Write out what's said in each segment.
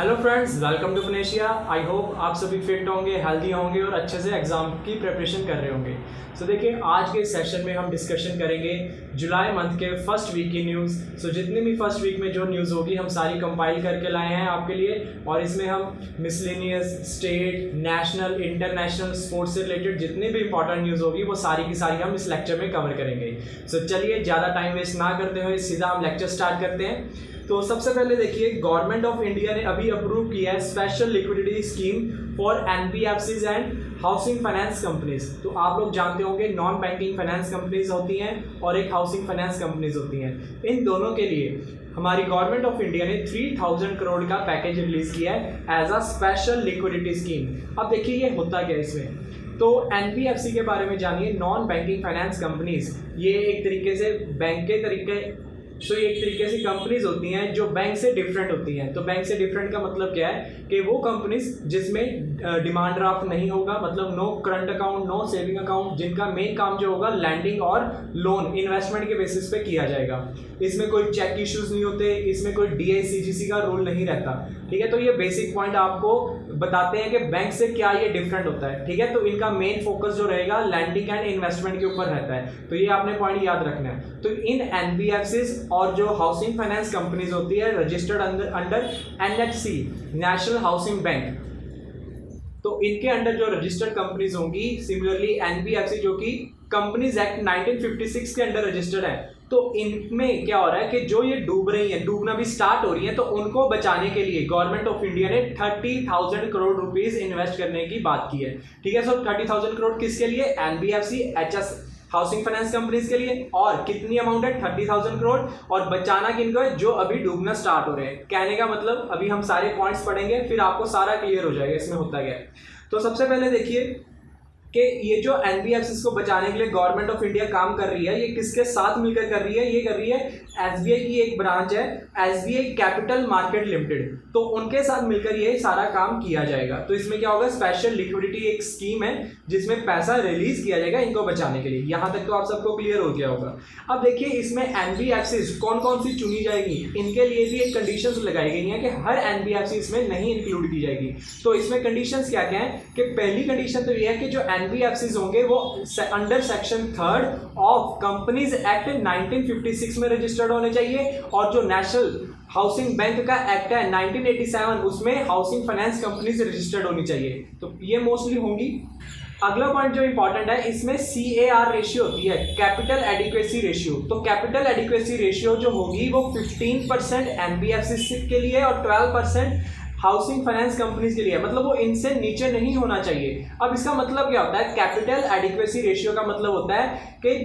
Hello friends, welcome to फनेशिया। I hope आप सभी फिट होंगे, हेल्दी होंगे और अच्छे से एग्जाम की प्रिपरेशन कर रहे होंगे। सो देखिए, आज के सेशन में हम डिस्कशन करेंगे जुलाई मंथ के फर्स्ट वीक की न्यूज़। सो जितनी भी फर्स्ट वीक में जो न्यूज़ होगी हम सारी कंपाइल करके लाए हैं आपके लिए, और इसमें हम miscellaneous, state, national, international, sports से रिलेटेड जितनी भी इंपॉर्टेंट न्यूज़ होगी वो सारी की सारी हम इस लेक्चर में कवर करेंगे। सो चलिए ज़्यादा टाइम वेस्ट ना करते हुए सीधा हम लेक्चर स्टार्ट करते हैं। तो सबसे पहले देखिए, गवर्नमेंट ऑफ इंडिया ने अभी अप्रूव किया है special liquidity scheme for NBFCs and housing finance companies. तो आप लोग जानते होंगे नॉन बैंकिंग फाइनेंस कंपनीज होती हैं और एक हाउसिंग फाइनेंस कंपनीज होती हैं। इन दोनों के लिए हमारी गवर्नमेंट ऑफ इंडिया ने 3000 करोड़ का पैकेज रिलीज किया है as a special liquidity scheme. अब देखिए ये होता क्या है इसमें। तो एनबीएफसी के बारे में जानिए, नॉन बैंकिंग फाइनेंस कंपनीज। ये एक तरीके से बैंक के तरीके ये एक तरीके से कंपनीज होती हैं जो बैंक से डिफरेंट होती हैं। तो बैंक से डिफरेंट का मतलब क्या है कि वो कंपनीज जिसमें डिमांड ड्राफ्ट नहीं होगा, मतलब no current account, no saving account, जिनका मेन काम जो होगा लैंडिंग और लोन इन्वेस्टमेंट के बेसिस पे किया जाएगा। इसमें कोई चेक इश्यूज नहीं होते, इसमें कोई डीआईसीजीसी का रूल नहीं रहता। ठीक है, तो ये बेसिक पॉइंट आपको बताते हैं कि बैंक से क्या ये डिफरेंट होता है। ठीक है, तो इनका मेन फोकस जो रहेगा लैंडिंग एंड इन्वेस्टमेंट के ऊपर रहता है। तो ये आपने पॉइंट याद रखना है। तो इन एनबीएफसीज और जो हाउसिंग फाइनेंस कंपनीज होती है registered under NHC, national housing bank, तो इनके अंडर जो रजिस्टर्ड कंपनीज होंगी, सिमिलरली एनबीएफसी जो कि कंपनीज एक्ट 1956 के अंडर रजिस्टर्ड है, तो इनमें क्या हो रहा है कि जो ये डूब रही है, डूबना भी स्टार्ट हो रही है, तो उनको बचाने के लिए गवर्नमेंट ऑफ इंडिया ने 30,000 करोड़ रुपीस इन्वेस्ट करने की बात की है। ठीक है, सो 30,000 करोड़ किसके लिए? NBFC, HS, housing finance companies के लिए। और कितनी अमाउंट है? 30,000 करोड़। और बचाना किनको है? जो अभी डूबना स्टार्ट हो रहे हैं। कहने का मतलब, अभी हम सारे पॉइंट्स पढ़ेंगे फिर आपको सारा क्लियर हो जाएगा इसमें होता क्या है। तो सबसे पहले देखिए कि ये जो एनबीएफसीज को बचाने के लिए गवर्नमेंट ऑफ इंडिया काम कर रही है, ये किसके साथ मिलकर कर रही है? ये कर रही है एसबीआई की एक ब्रांच है, एसबीआई कैपिटल मार्केट लिमिटेड। तो उनके साथ मिलकर ये सारा काम किया जाएगा। तो इसमें क्या होगा? स्पेशल लिक्विडिटी एक स्कीम है जिसमें पैसा रिलीज किया जाएगा इनको बचाने के लिए। यहां तक तो आप सबको क्लियर हो गया होगा। अब देखिए, इसमें एनबीएफसीज कौन कौन सी चुनी जाएगी, इनके लिए भी एक कंडीशंस लगाई गई हैं कि हर एनबीएफसी इसमें नहीं इंक्लूड की जाएगी। तो इसमें कंडीशंस क्या क्या है कि पहली कंडीशन तो ये है कि जो एनबीएफसीज होंगे वो under section 3 of companies act 1956 में रजिस्टर्ड होने चाहिए, और जो नेशनल हाउसिंग बैंक का एक्ट है 1987 उसमें हाउसिंग फाइनेंस कंपनीज रजिस्टर्ड होनी चाहिए। तो ये मोस्टली होंगी। अगला पॉइंट जो इंपॉर्टेंट है, इसमें CAR रेशियो होती है, कैपिटल एडिक्वेसी रेशियो। तो कैपिटल एडिक्वेसी रेशियो जो होगी वो 15% एनबीएफसी के लिए और 12% हाउसिंग फाइनेंस कंपनीज के लिए, मतलब वो इनसे नीचे नहीं होना चाहिए। अब इसका मतलब क्या होता है? कैपिटल एडिक्वेसी रेशियो का मतलब होता है कि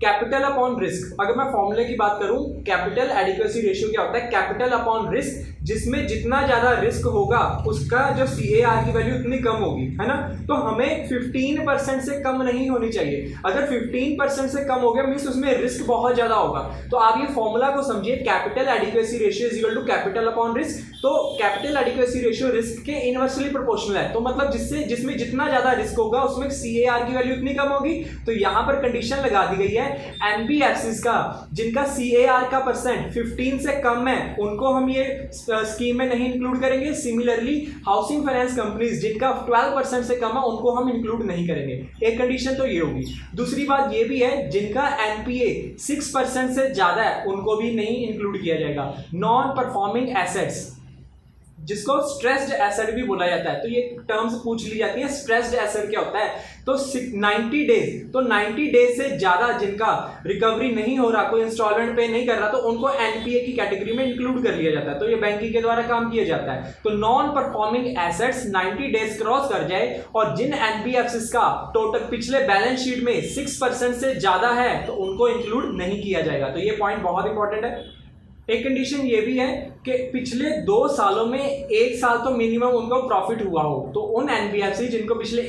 कैपिटल अपॉन रिस्क। अगर मैं फॉर्मूले की बात करूं, कैपिटल एडिक्वेसी रेशियो क्या होता है? कैपिटल अपॉन रिस्क, जिसमें जितना ज्यादा रिस्क होगा उसका जो CAR की वैल्यू उतनी कम होगी, है ना। तो हमें 15% से कम नहीं होनी चाहिए। अगर 15% से कम हो गया मींस उसमें रिस्क बहुत ज्यादा होगा। तो आप ये फॉर्मूला को समझिए, capital adequacy ratio is equal to capital upon risk. तो कैपिटल एडिक्वेसी रेशियो रिस्क के इनवर्सली प्रोपोर्शनल है। तो मतलब जिसमें जितना ज्यादा रिस्क होगा उसमें CAR की वैल्यू इतनी कम होगी। तो यहां पर कंडीशन लगा दी गई है एनबीएफसीज का जिनका CAR का परसेंट 15 से कम है उनको हम ये स्कीम में नहीं इंक्लूड करेंगे। सिमिलरली हाउसिंग फाइनेंस कंपनीज जिनका 12% से कम है उनको हम इंक्लूड नहीं करेंगे। एक कंडीशन तो ये होगी। दूसरी बात ये भी है, जिनका एनपीए 6% से ज्यादा है उनको भी नहीं इंक्लूड किया जाएगा। नॉन परफॉर्मिंग एसेट्स, जिसको स्ट्रेस्ड एसेट भी बोला जाता है, तो ये टर्म्स पूछ ली जाती है। स्ट्रेस्ड एसेट क्या होता है? तो 90 डेज, तो 90 डेज से ज्यादा जिनका रिकवरी नहीं हो रहा, कोई इंस्टॉलमेंट पे नहीं कर रहा, तो उनको एनपीए की कैटेगरी में इंक्लूड कर लिया जाता है। तो ये बैंकिंग के द्वारा काम किया जाता है। तो non performing assets 90 days cross कर जाए और जिन एनबीएफसीज का टोटल पिछले बैलेंस शीट में 6% से ज्यादा है तो उनको इंक्लूड नहीं किया जाएगा। तो ये पॉइंट बहुत इंपॉर्टेंट है। एक कंडीशन ये भी है कि पिछले 2 सालों में 1 साल तो मिनिमम उनको प्रॉफिट हुआ हो। तो उन एनबीएफसी जिनको पिछले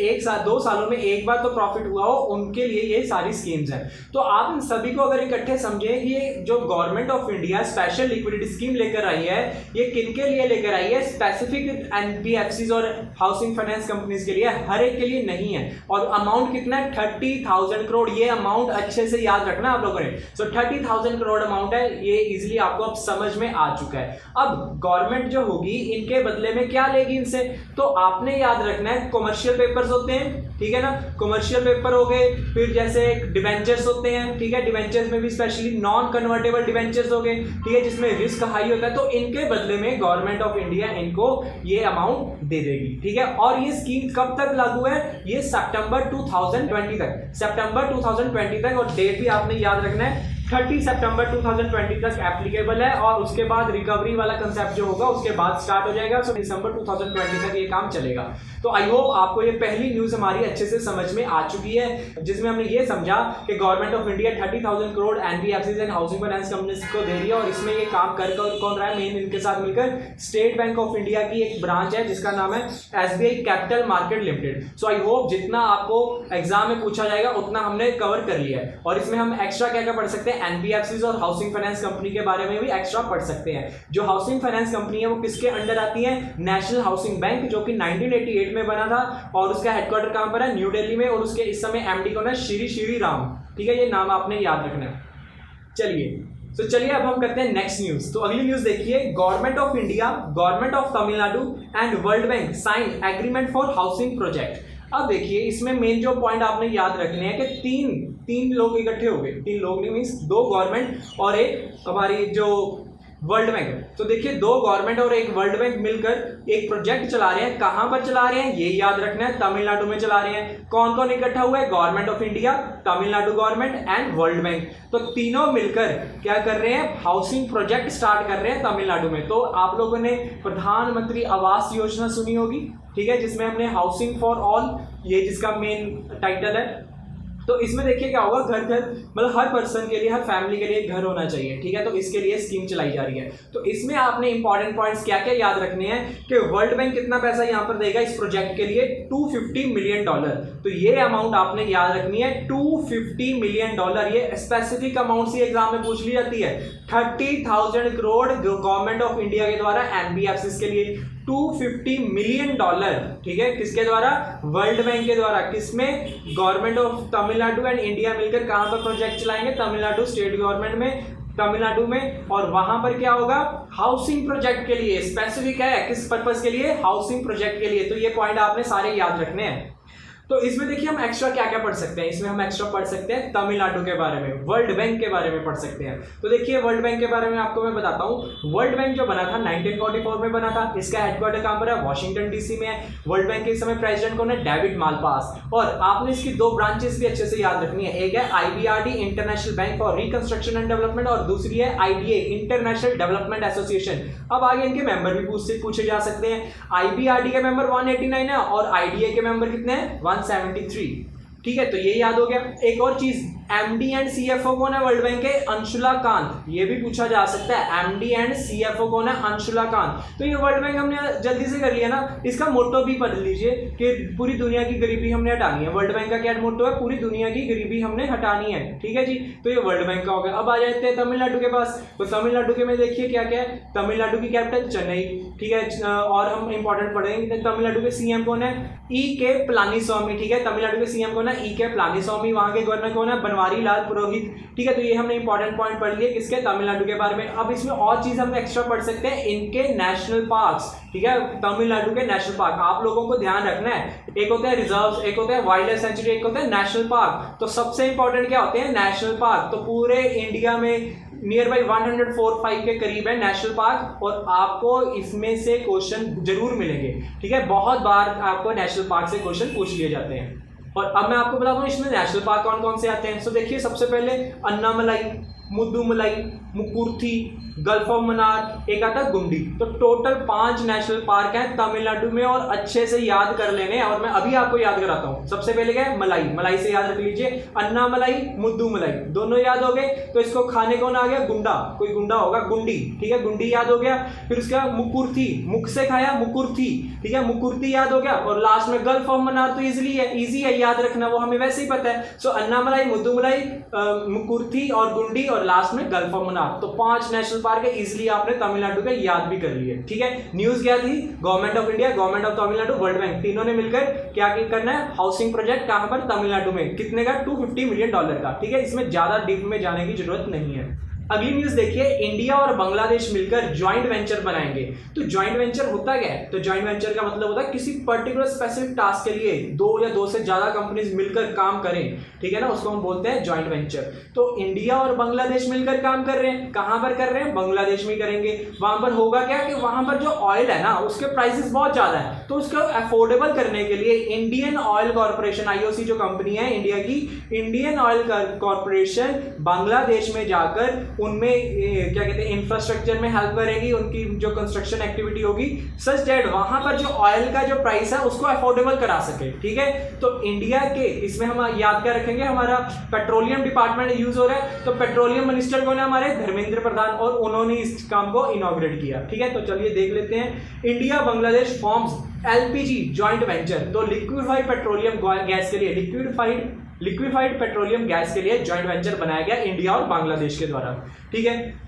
2 सालों में एक बार तो प्रॉफिट हुआ हो उनके लिए ये सारी स्कीम्स हैं। तो आप इन सभी को अगर इकट्ठे समझें कि ये जो government of India special liquidity scheme लेकर आई है ये किन के लिए लेकर आई है? स्पेसिफिक एनबीएफसीज और हाउसिंग फाइनेंस कंपनीज के लिए, हर एक के लिए नहीं है। और अमाउंट कितना है? 30,000 करोड़। ये अमाउंट अच्छे से याद रखना आप लोगों ने। सो 30,000 करोड़ अमाउंट है, ये इजिली आपको आपको अब समझ में आ चुका है। अब गवर्नमेंट जो होगी इनके बदले में क्या लेगी इनसे, तो आपने याद रखना है कॉमर्शियल पेपर्स होते हैं, ठीक है ना, कॉमर्शियल पेपर हो गए, फिर जैसे डिवेंचर्स होते हैं, ठीक है, डिवेंचर्स में भी स्पेशली नॉन कन्वर्टेबल डिवेंचर्स हो गए, ठीक है, जिसमें रिस्क हाई होता है, तो इनके बदले में गवर्नमेंट ऑफ इंडिया इनको ये अमाउंट दे देगी, ठीक है। और ये स्कीम कब तक लागू है, ये सितंबर 2020 तक, सितंबर 2020 तक, और डेट भी आपने याद रखना है 30 सितंबर 2020 तक एप्लीकेबल है, और उसके बाद रिकवरी वाला कंसेप्ट जो होगा उसके बाद स्टार्ट हो जाएगा, सो दिसंबर 2020 तक ये काम चलेगा। तो आई होप आपको ये पहली न्यूज हमारी अच्छे से समझ में आ चुकी है, जिसमें हमने ये समझा कि government of India 30,000 crore NBFCs and housing finance companies को दे रही है, और इसमें ये काम कर कौन रहा है, मेन इनके साथ मिलकर स्टेट बैंक ऑफ इंडिया की एक ब्रांच है जिसका नाम है SBI capital market limited. So I hope जितना आपको एग्जाम में पूछा जाएगा उतना हमने कवर कर लिया है, और इसमें हम एक्स्ट्रा क्या क्या पढ़ सकते हैं, एनबीएफसीज और हाउसिंग फाइनेंस कंपनी के बारे में भी एक्स्ट्रा पढ़ सकते हैं। जो हाउसिंग फाइनेंस कंपनी है वो किसके अंडर आती है, नेशनल हाउसिंग बैंक, जो कि 1988 में बना था, और उसका हेडक्वार्टर कहां पर है, न्यू दिल्ली में, और उसके इस समय एमडी कौन है, श्री राम, ठीक है, ये नाम आपने याद रखना है। चलिए अब हम करते हैं नेक्स्ट न्यूज। तो अगली न्यूज देखिए, government of India, government of Tamil Nadu and world bank sign agreement for housing project. अब देखिए इसमें मेन जो पॉइंट आपने याद रखने हैं कि तीन लोग इकट्ठे हो गए, तीन लोग नहीं मीन्स दो गवर्नमेंट और एक हमारी जो वर्ल्ड बैंक। तो देखिए दो गवर्नमेंट और एक वर्ल्ड बैंक मिलकर एक प्रोजेक्ट चला रहे हैं, कहां पर चला रहे हैं ये याद रखना है, तमिलनाडु में चला रहे हैं। कौन कौन इकट्ठा हुआ है, government of India, Tamil Nadu government and world bank, तो तीनों मिलकर क्या कर रहे हैं, हाउसिंग प्रोजेक्ट स्टार्ट कर रहे हैं तमिलनाडु में। तो आप लोगों ने प्रधानमंत्री आवास योजना सुनी होगी, ठीक है, जिसमें हमने हाउसिंग फॉर ऑल, ये जिसका मेन टाइटल है। तो इसमें देखिए क्या होगा, घर मतलब हर पर्सन के लिए, हर फैमिली के लिए घर होना चाहिए, ठीक है, तो इसके लिए स्कीम चलाई जा रही है। तो इसमें आपने इंपॉर्टेंट पॉइंट्स क्या क्या याद रखने हैं कि वर्ल्ड बैंक कितना पैसा यहां पर देगा इस प्रोजेक्ट के लिए, $250 मिलियन। तो ये अमाउंट आपने याद रखनी है, $250 मिलियन। ये स्पेसिफिक अमाउंट से एग्जाम में पूछ ली जाती है। 30,000 करोड़ गवर्नमेंट ऑफ इंडिया के द्वारा एनबीएफसीज के लिए, $250 मिलियन, ठीक है, किसके द्वारा, वर्ल्ड बैंक के द्वारा। किसमें, government of Tamil Nadu and India मिलकर कहां पर प्रोजेक्ट चलाएंगे, तमिलनाडु स्टेट गवर्नमेंट में, तमिलनाडु में, और वहां पर क्या होगा, हाउसिंग प्रोजेक्ट के लिए, स्पेसिफिक है किस पर्पस के लिए, हाउसिंग प्रोजेक्ट के लिए। तो ये पॉइंट आपने सारे याद रखने हैं। तो इसमें देखिए हम एक्स्ट्रा क्या क्या पढ़ सकते हैं, इसमें हम एक्स्ट्रा पढ़ सकते हैं तमिलनाडु के बारे में, वर्ल्ड बैंक के बारे में पढ़ सकते हैं। तो देखिए वर्ल्ड बैंक के बारे में आपको मैं बताता हूँ। वर्ल्ड बैंक जो बना था 1944 में बना था, इसका हेडक्वार्टर कहां पर है, वॉशिंगटन डीसी में है। वर्ल्ड बैंक के इस समय प्रेसिडेंट कौन है, डेविड मालपास। और आपने इसकी दो ब्रांचेस भी अच्छे से याद रखनी है, एक है IBRD international bank for reconstruction and development, और दूसरी है IDA इंटरनेशनल डेवलपमेंट एसोसिएशन। अब आगे इनके मेंबर भी पूछे जा सकते हैं। IBRD के मेंबर 189 है और IDA के मेंबर कितने हैं, 173, ठीक है, तो ये याद हो गया। एक और चीज, MD एंड CFO कौन है वर्ल्ड बैंक के, अंशुला कांत, ये भी पूछा जा सकता है, MD एंड CFO कौन है, अंशुला कांत। तो ये वर्ल्ड बैंक हमने जल्दी से कर लिया ना, इसका मोटो भी पढ़ लीजिए कि पूरी दुनिया की गरीबी हमने हटानी है। वर्ल्ड बैंक का क्या मोटो है, पूरी दुनिया की गरीबी हमने हटानी है, ठीक है जी। तो ये वर्ल्ड बैंक का हो गया। अब आ जाते हैं तमिलनाडु के पास। तो तमिलनाडु के में देखिए क्या क्या है, तमिलनाडु की कैपिटल चेन्नई, ठीक है, और हम इंपॉर्टेंट पढ़ेंगे तमिलनाडु के CM कौन है, E.K. पलानीस्वामी, ठीक है, तमिलनाडु के CM कौन है, E.K. पलानीस्वामी। वहां के गवर्नर कौन है, बनवारी लाल पुरोहित, ठीक है। तो ये हमने इंपॉर्टेंट पॉइंट पढ़ लिए किसके, तमिलनाडु के बारे में। अब इसमें और चीज हम एक्स्ट्रा पढ़ सकते हैं, इनके नेशनल पार्क्स, ठीक है, तमिलनाडु के नेशनल पार्क। आप लोगों को ध्यान रखना है, एक होता है रिजर्व, एक होता है वाइल्ड लाइफ सेंचुरी, एक होता है नेशनल पार्क। तो सबसे इंपॉर्टेंट क्या होते हैं, नेशनल पार्क। तो पूरे इंडिया में नियर बाई 104-5 के करीब है नेशनल पार्क, और आपको इसमें से क्वेश्चन जरूर मिलेंगे, ठीक है, बहुत बार आपको नेशनल पार्क से क्वेश्चन पूछ लिए जाते हैं। और अब मैं आपको बताता हूँ इसमें नेशनल पार्क कौन कौन से आते हैं। तो देखिए सबसे पहले अन्नामलाई, मुद्दुमलाई, मुकुर्थी, गल्फ ऑफ मन्नार, एक आता है गुंडी। तो टोटल 5 नेशनल पार्क हैं तमिलनाडु में, और अच्छे से याद कर लेने। और मैं अभी आपको याद कराता हूं। सबसे पहले क्या है, मलाई, मलाई से याद रख लीजिए, अन्नामलाई, मुद्दुमलाई, दोनों याद हो गए। तो इसको खाने कौन आ गया, गुंडा, कोई गुंडा होगा, गुंडी, ठीक है, गुंडी याद हो गया। फिर उसका मुकुर्थी, मुख से खाया, मुकुर्थी, ठीक है, मुकुर्थी याद हो गया। और लास्ट में गल्फ ऑफ मन्नार, तो इजीली है, इजी है याद रखना, वो हमें वैसे ही पता है। सो अन्नामलाई, मुद्दुमलाई, मुकुर्थी और गुंडी, और लास्ट में गल्फ ऑफ मन्नार। तो 5 नेशनल पार्क है, इजीली आपने तमिलनाडु का याद भी कर लिए, ठीक है। न्यूज क्या थी, government of India, government of Tamil Nadu, world bank, तीनों ने मिलकर क्या करना है, हाउसिंग प्रोजेक्ट कहां पर, तमिलनाडु में, कितने का, $250 मिलियन का, ठीक है। इसमें ज्यादा डीप में जाने की जरूरत नहीं है। अगली न्यूज देखिए, इंडिया और बांग्लादेश मिलकर ज्वाइंट वेंचर बनाएंगे। तो ज्वाइंट वेंचर होता क्या है? तो ज्वाइंट वेंचर का मतलब होता है किसी पर्टिकुलर स्पेसिफिक टास्क के लिए दो या दो से ज्यादा कंपनीज मिलकर काम करें, ठीक है ना, उसको हम बोलते हैं ज्वाइंट वेंचर। तो इंडिया और बांग्लादेश मिलकर काम कर रहे हैं, कहां पर कर रहे हैं? बांग्लादेश में करेंगे। वहां पर होगा क्या कि वहां पर जो ऑयल है ना उसके प्राइसेस बहुत ज्यादा है, तो उसको अफोर्डेबल करने के लिए इंडियन ऑयल कॉर्पोरेशन, आईओसी जो कंपनी है इंडिया की, इंडियन ऑयल कॉर्पोरेशन बांग्लादेश में जाकर उनमें क्या कहते हैं इंफ्रास्ट्रक्चर में हेल्प करेगी, उनकी जो कंस्ट्रक्शन एक्टिविटी होगी सच दैट वहां पर जो ऑयल का जो प्राइस है उसको अफोर्डेबल करा सके, ठीक है। तो इंडिया के इसमें हम याद क्या रखेंगे, हमारा पेट्रोलियम डिपार्टमेंट यूज हो रहा है, तो पेट्रोलियम मिनिस्टर कौन है? हमारे धर्मेंद्र प्रधान, और उन्होंने इस काम को इनॉग्रेट किया, ठीक है। तो चलिए देख लेते हैं, India Bangladesh forms LPG joint venture. तो लिक्विफाइड पेट्रोलियम गैस के लिए लिक्विफाइड पेट्रोलियम गैस के लिए ज्वाइंट वेंचर बनाया गया इंडिया और बांग्लादेश के द्वारा, ठीक है।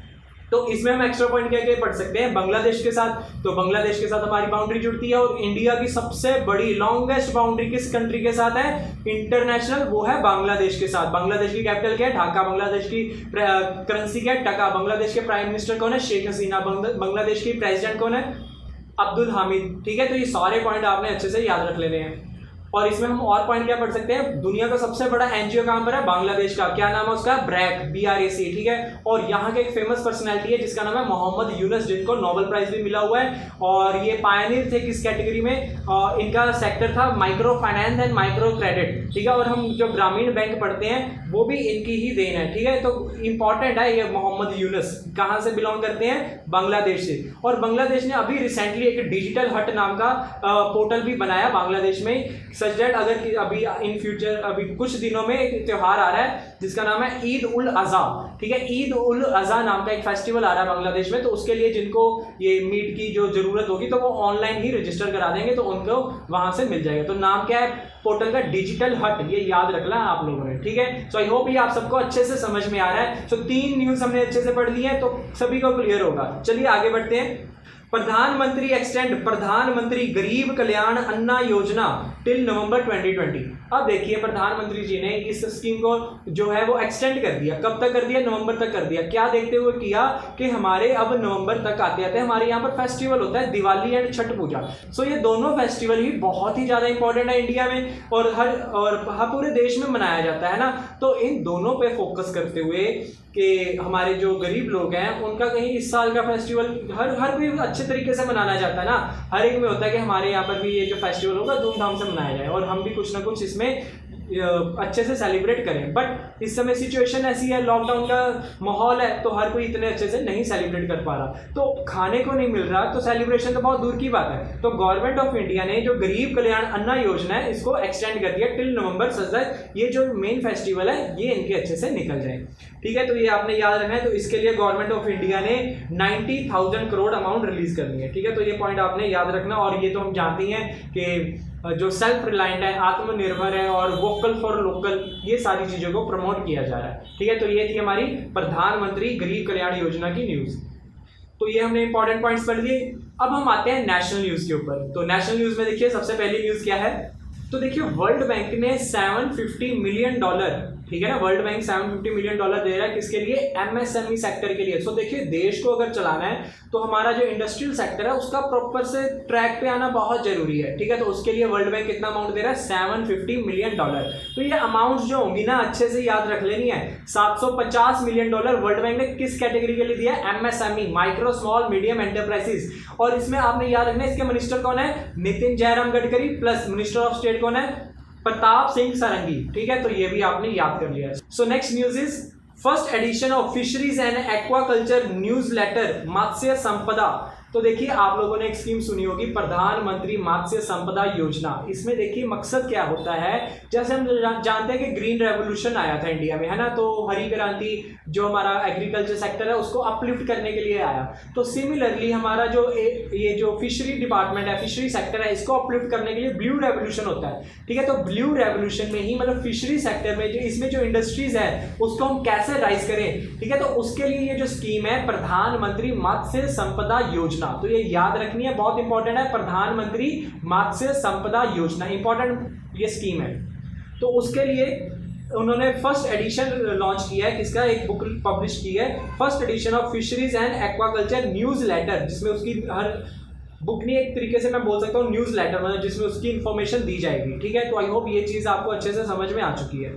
तो इसमें हम एक्स्ट्रा पॉइंट क्या क्या पढ़ सकते हैं बांग्लादेश के साथ, तो बांग्लादेश के साथ हमारी बाउंड्री जुड़ती है, और इंडिया की सबसे बड़ी लॉन्गेस्ट बाउंड्री किस कंट्री के साथ है इंटरनेशनल? वो है बांग्लादेश के साथ। बांग्लादेश की कैपिटल क्या है? ढाका। बांग्लादेश की करेंसी क्या है? टका। बांग्लादेश के प्राइम मिनिस्टर कौन है? शेख हसीना। बांग्लादेश की प्रेसिडेंट कौन है? अब्दुल हामिद, ठीक है। तो ये सारे पॉइंट आपने अच्छे से याद रख लेने हैं। और इसमें हम और पॉइंट क्या पढ़ सकते हैं, दुनिया का सबसे बड़ा एनजीओ कहां पर है? बांग्लादेश का। क्या नाम है उसका? ब्रैक, BRAC, ठीक है। और यहाँ के एक फेमस पर्सनैलिटी है जिसका नाम है मोहम्मद यूनुस, जिनको नोबेल प्राइज भी मिला हुआ है, और ये पायनियर थे किस कैटेगरी में? इनका सेक्टर था micro finance and micro credit, ठीक है। और हम जो ग्रामीण बैंक पढ़ते हैं वो भी इनकी ही देन है, ठीक है। तो इंपॉर्टेंट है ये मोहम्मद यूनुस, कहाँ से बिलोंग करते हैं? बांग्लादेश से। और बांग्लादेश ने अभी रिसेंटली एक डिजिटल हट नाम का पोर्टल भी बनाया बांग्लादेश में, सच दैट अगर अभी इन फ्यूचर अभी कुछ दिनों में एक त्योहार आ रहा है जिसका नाम है ईद उल अज़हा, ठीक है। ईद उल अज़हा नाम का एक फेस्टिवल आ रहा है बांग्लादेश में, तो उसके लिए जिनको ये मीट की जो जरूरत होगी तो वो ऑनलाइन ही रजिस्टर करा देंगे, तो उनको वहां से मिल जाएगा। तो नाम क्या है पोर्टल का? डिजिटल हट, ये याद रखना है आप लोगों ने, ठीक है। सो आई होप ये आप सबको अच्छे से समझ में आ रहा है। सो 3 न्यूज हमने अच्छे से पढ़ ली है तो सभी को क्लियर होगा। चलिए आगे बढ़ते हैं। प्रधानमंत्री एक्सटेंड प्रधानमंत्री गरीब कल्याण अन्ना योजना टिल नवंबर 2020। अब देखिए प्रधानमंत्री जी ने इस स्कीम को जो है वो एक्सटेंड कर दिया। कब तक कर दिया? नवंबर तक कर दिया। क्या देखते हुए किया कि हमारे अब नवंबर तक आते आते हमारे यहाँ पर फेस्टिवल होता है दिवाली एंड छठ पूजा। सो ये दोनों फेस्टिवल ही बहुत ही ज्यादा इंपॉर्टेंट है इंडिया में, और हर पूरे देश में मनाया जाता है ना। तो इन दोनों पे फोकस करते हुए कि हमारे जो गरीब लोग हैं उनका कहीं इस साल का फेस्टिवल हर कोई अच्छे तरीके से मनाना चाहता है ना। हर एक में होता है कि हमारे यहाँ पर भी ये जो फेस्टिवल होगा धूमधाम से मनाया जाए, और हम भी कुछ ना कुछ इसमें अच्छे से सेलिब्रेट करें। बट इस समय सिचुएशन ऐसी है, लॉकडाउन का माहौल है, तो हर कोई इतने अच्छे से नहीं सेलिब्रेट कर पा रहा, तो खाने को नहीं मिल रहा, तो सेलिब्रेशन तो बहुत दूर की बात है। तो गवर्नमेंट ऑफ इंडिया ने जो गरीब कल्याण अन्ना योजना है इसको एक्सटेंड कर दिया टिल नवंबर, सच दैट ये जो मेन फेस्टिवल है ये इनके अच्छे से निकल जाए, ठीक है। तो ये आपने याद रखना है। तो इसके लिए गवर्नमेंट ऑफ इंडिया ने 90,000 करोड़ अमाउंट रिलीज करनी है, ठीक है। तो ये पॉइंट आपने याद रखना। और ये तो हम जानते हैं कि जो सेल्फ रिलायंट है, आत्मनिर्भर है, और वोकल फॉर लोकल, ये सारी चीजों को प्रमोट किया जा रहा है, ठीक है। तो ये थी हमारी प्रधानमंत्री गरीब कल्याण योजना की न्यूज। तो ये हमने इंपॉर्टेंट पॉइंट्स पढ़ लिए। अब हम आते हैं नेशनल न्यूज के ऊपर। तो नेशनल न्यूज में देखिए सबसे पहली न्यूज क्या है, तो देखिए वर्ल्ड बैंक ने $750 मिलियन, ठीक है ना, वर्ल्ड बैंक $750 मिलियन दे रहा है किसके लिए? MSME सेक्टर के लिए। सो देखिए देश को अगर चलाना है तो हमारा जो इंडस्ट्रियल सेक्टर है उसका प्रॉपर से ट्रैक पे आना बहुत जरूरी है, ठीक है। तो उसके लिए वर्ल्ड बैंक कितना अमाउंट दे रहा है? $750 मिलियन। तो ये अमाउंट जो होंगी ना अच्छे से याद रख लेनी है। $750 मिलियन वर्ल्ड बैंक ने किस कैटेगरी के लिए दिया? MSME, micro small medium enterprises. और इसमें आपने याद रखना है इसके मिनिस्टर कौन है? Nitin Jairam Gadkari, plus minister of state कौन है? प्रताप सिंह सारंगी, ठीक है। तो ये भी आपने याद कर लिया है। So next news is first edition of fisheries and aquaculture news letter Matsya Sampada. तो देखिए आप लोगों ने एक स्कीम सुनी होगी प्रधानमंत्री मत्स्य संपदा योजना। इसमें देखिए मकसद क्या होता है, जैसे हम जानते हैं कि ग्रीन रेवोल्यूशन आया था इंडिया में, है ना, तो हरी क्रांति जो हमारा एग्रीकल्चर सेक्टर है उसको अपलिफ्ट करने के लिए आया। तो सिमिलरली हमारा जो ये जो फिशरी डिपार्टमेंट है, फिशरी सेक्टर है, इसको अपलिफ्ट करने के लिए ब्लू रेवोल्यूशन होता है, ठीक है। तो ब्लू रेवोल्यूशन में ही मतलब फिशरी सेक्टर में जो इसमें जो इंडस्ट्रीज है उसको हम कैसे राइज करें, ठीक है। तो उसके लिए ये जो स्कीम है प्रधानमंत्री मत्स्य संपदा योजना, तो ये याद रखनी है, बहुत इंपॉर्टेंट है। प्रधानमंत्री मत्स्य संपदा योजना इंपॉर्टेंट ये स्कीम है। तो उसके लिए उन्होंने फर्स्ट एडिशन लॉन्च किया है, किसका, एक बुक पब्लिश की है, first edition of fisheries and aquaculture news letter, जिसमें उसकी हर बुक नहीं, एक तरीके से मैं बोल सकता हूँ न्यूज लेटर, मतलब जिसमें उसकी इन्फॉर्मेशन दी जाएगी। ठीक है, तो आई होप ये चीज़ आपको अच्छे से समझ में आ चुकी है।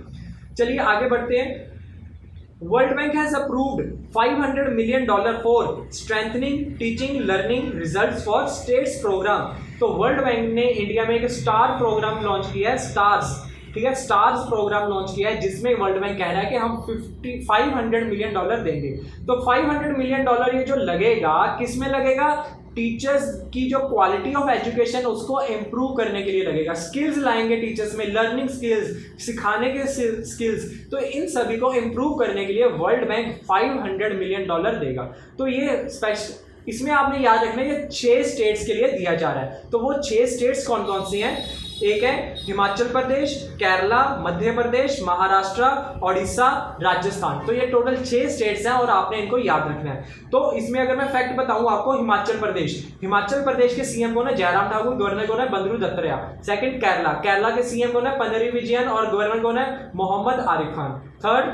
चलिए आगे बढ़ते हैं। World bank has approved $500 million for strengthening teaching learning results for states programme. तो वर्ल्ड बैंक ने इंडिया में एक स्टार प्रोग्राम लॉन्च किया है, स्टार्स, ठीक है, स्टार्स प्रोग्राम लॉन्च किया है, जिसमें वर्ल्ड बैंक कह रहा है कि हम $500 million देंगे। तो $500 million ये जो लगेगा, किस में लगेगा, टीचर्स की जो क्वालिटी ऑफ एजुकेशन उसको इम्प्रूव करने के लिए लगेगा, स्किल्स लाएंगे टीचर्स में, लर्निंग स्किल्स, सिखाने के स्किल्स, तो इन सभी को इम्प्रूव करने के लिए वर्ल्ड बैंक $500 million देगा। तो ये स्पेशल, इसमें आपने याद रखना है ये 6 स्टेट्स के लिए दिया जा रहा है। तो वो 6 स्टेट्स कौन कौन सी हैं, एक है हिमाचल प्रदेश, केरला, मध्य प्रदेश, महाराष्ट्र, ओडिशा, राजस्थान। तो ये टोटल 6 स्टेट्स हैं और आपने इनको याद रखना है। तो इसमें अगर मैं फैक्ट बताऊं आपको, हिमाचल प्रदेश के सीएम कौन है, जयराम ठाकुर, गवर्नर कौन है, बंदरू दत्तात्रेय। सेकंड केरला के सीएम कौन है, पिनराई विजयन, और गवर्नर कौन है, मोहम्मद आरिफ खान। थर्ड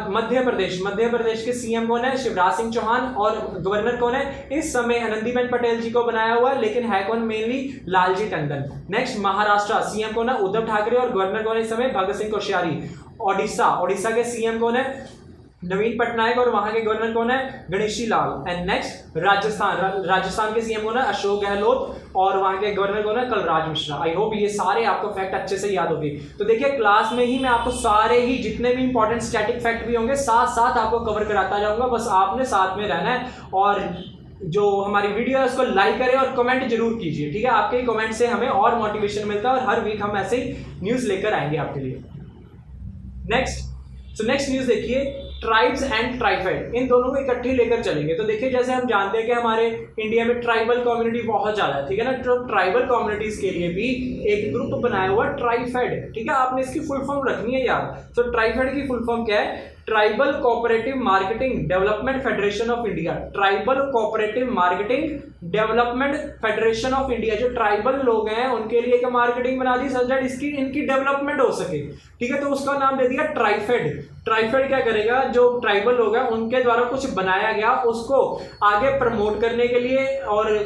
मध्य प्रदेश के सीएम कौन है, शिवराज सिंह चौहान, और गवर्नर कौन है, इस समय आनंदीबेन पटेल जी को बनाया हुआ है, लेकिन है कौन, mainly Lalji Tandon. Next Maharashtra, CM कौन है, उद्धव ठाकरे, और गवर्नर कौन है इस समय, भगत सिंह कोश्यारी। ओडिशा के सीएम कौन है, नवीन पटनायक, और वहां के गवर्नर कौन है, गणेशी लाल। एंड नेक्स्ट राजस्थान के सीएम कौन है, अशोक गहलोत, और वहां के गवर्नर कौन है, कलराज मिश्रा। आई होप ये सारे आपको फैक्ट अच्छे से याद होंगे। तो देखिए क्लास में ही मैं आपको सारे ही जितने भी इंपॉर्टेंट स्टैटिक फैक्ट भी होंगे साथ साथ आपको कवर कराता जाऊंगा, बस आपने साथ में रहना है। और जो हमारी वीडियो है उसको लाइक करें और कमेंट जरूर कीजिए, ठीक है, आपके कमेंट से हमें और मोटिवेशन मिलता है, और हर वीक हम ऐसे ही न्यूज लेकर आएंगे आपके लिए। नेक्स्ट न्यूज देखिए, ट्राइब्स एंड ट्राइफेड, इन दोनों को इकट्ठे लेकर चलेंगे। तो देखिए जैसे हम जानते हैं कि हमारे इंडिया में ट्राइबल कम्युनिटी बहुत ज्यादा है, ठीक है ना, तो ट्राइबल कम्युनिटीज के लिए भी एक ग्रुप बनाया हुआ ट्राइफेड, ठीक है, आपने इसकी फुल फॉर्म रखनी है यार। तो ट्राइफेड की फुल फॉर्म क्या है, tribal cooperative marketing development federation of India. Tribal cooperative marketing development federation of India, जो ट्राइबल लोग हैं उनके लिए एक मार्केटिंग बना दी सच दैट इसकी इनकी डेवलपमेंट हो सके, ठीक है, तो उसका नाम दे दिया ट्राइफेड। ट्राइफेड क्या करेगा, जो ट्राइबल लोग हैं उनके द्वारा कुछ बनाया गया उसको आगे प्रमोट करने के लिए, और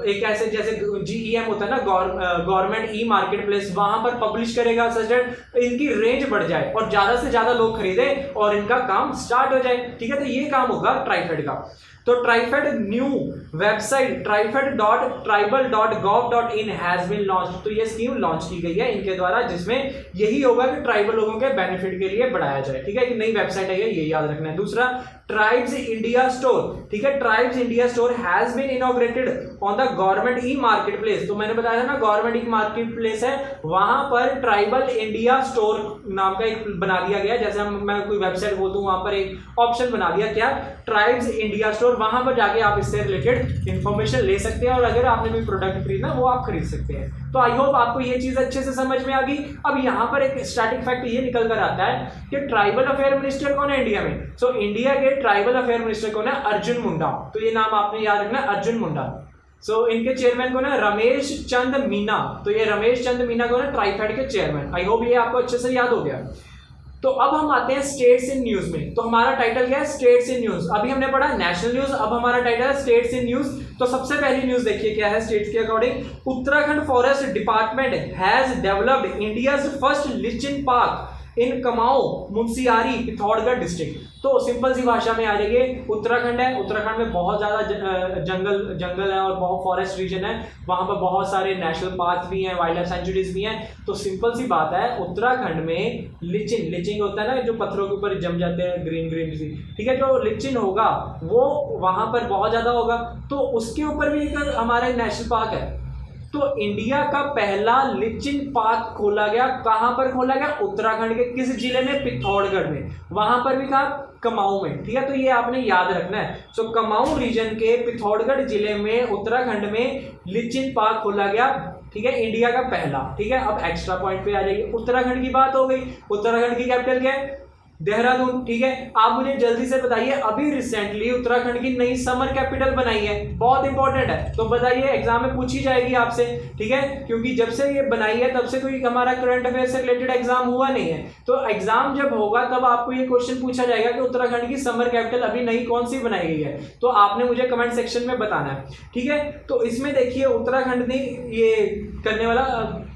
एक ऐसे जैसे GEM होता है ना, गवर्नमेंट ई मार्केट प्लेस, वहां पर पब्लिश करेगा सच दैट इनकी रेंज बढ़ जाए और ज्यादा से ज्यादा लोग खरीदे और इनका काम स्टार्ट हो जाए, ठीक है, तो ये काम होगा ट्राइफेड का। तो TRIFED new website trifed.tribal.gov.in has been launch, तो ये स्कीम लॉन्च की गई है इनके द्वारा, जिसमें यही होगा कि ट्राइबल लोगों के बेनिफिट के लिए बढ़ाया जाए, ठीक है, कि नई वेबसाइट है ये याद रखना है। दूसरा ट्राइब्स इंडिया स्टोर, ठीक है, tribes India store has been inaugurated on the government e market place. तो मैंने बताया था ना गवर्नमेंट ई मार्केट प्लेस है, वहां पर ट्राइबल इंडिया स्टोर नाम का एक बना दिया गया, जैसे मैं कोई वेबसाइट बोलूं वहां पर एक ऑप्शन बना दिया, क्या, ट्राइब्स इंडिया स्टोर, वहां पर जाके आप इससे रिलेटेड इंफॉर्मेशन ले सकते हैं, और अगर आपने कोई प्रोडक्ट खरीदना वो आप खरीद सकते हैं। तो आई होप आपको ये चीज अच्छे से समझ में आ गई। अब यहाँ पर एक स्टैटिक फैक्ट ये निकल कर आता है कि ट्राइबल अफेयर मिनिस्टर कौन है इंडिया में। सो इंडिया के ट्राइबल अफेयर मिनिस्टर कौन है, अर्जुन मुंडा। तो ये नाम आपने याद रखना, अर्जुन मुंडा। सो इनके चेयरमैन कौन है, रमेश चंद मीना। तो ये रमेश चंद मीना कौन है, ट्राइफेड के चेयरमैन। आई होप ये आपको अच्छे से याद हो गया। तो अब हम आते हैं स्टेट्स इन न्यूज में। तो हमारा टाइटल क्या है, स्टेट्स इन न्यूज। अभी हमने पढ़ा नेशनल न्यूज, अब हमारा टाइटल है स्टेट्स इन न्यूज। तो सबसे पहली न्यूज देखिए क्या है स्टेट्स के according, Uttarakhand forest department has developed India's first लिचिन park in Kumaon Munsiyari Pithoragarh district. तो सिंपल सी भाषा में आ जाएगी, उत्तराखंड है, उत्तराखंड में बहुत ज्यादा जंगल है और बहुत फॉरेस्ट रीजन है, वहां पर बहुत सारे नेशनल पार्क भी हैं, वाइल्ड लाइफ सेंचुरीज भी हैं। तो सिंपल सी बात है, उत्तराखंड में लिचिंग होता है ना, जो पत्थरों के ऊपर जम जाते हैं ग्रीन सी, ठीक है, जो लिचिन होगा वो वहां पर बहुत ज्यादा होगा, तो उसके ऊपर भी एक हमारा नेशनल पार्क है। तो इंडिया का पहला लिचिन पार्क खोला गया, कहां पर खोला गया, उत्तराखंड के किस जिले में, पिथौरागढ़ में, वहां पर भी कहा कमाऊं में, ठीक है, तो ये आपने याद रखना है। सो कमाऊं रीजन के पिथौरागढ़ जिले में उत्तराखंड में लिचिन पार्क खोला गया, ठीक है, इंडिया का पहला, ठीक है। अब एक्स्ट्रा पॉइंट पे आ जाइए, उत्तराखंड की बात हो गई, उत्तराखंड की कैपिटल क्या है, देहरादून, ठीक है। आप मुझे जल्दी से बताइए, अभी रिसेंटली उत्तराखंड की नई समर कैपिटल बनाई है, बहुत इंपॉर्टेंट है, तो बताइए, एग्जाम में पूछी जाएगी आपसे, ठीक है, क्योंकि जब से ये बनाई है तब से कोई हमारा करंट अफेयर से रिलेटेड एग्जाम हुआ नहीं है। तो एग्जाम जब होगा तब आपको ये क्वेश्चन पूछा जाएगा कि उत्तराखंड की समर कैपिटल अभी नई कौन सी बनाई गई है, तो आपने मुझे कमेंट सेक्शन में बताना है, ठीक है। तो इसमें देखिए उत्तराखंड ने ये करने वाला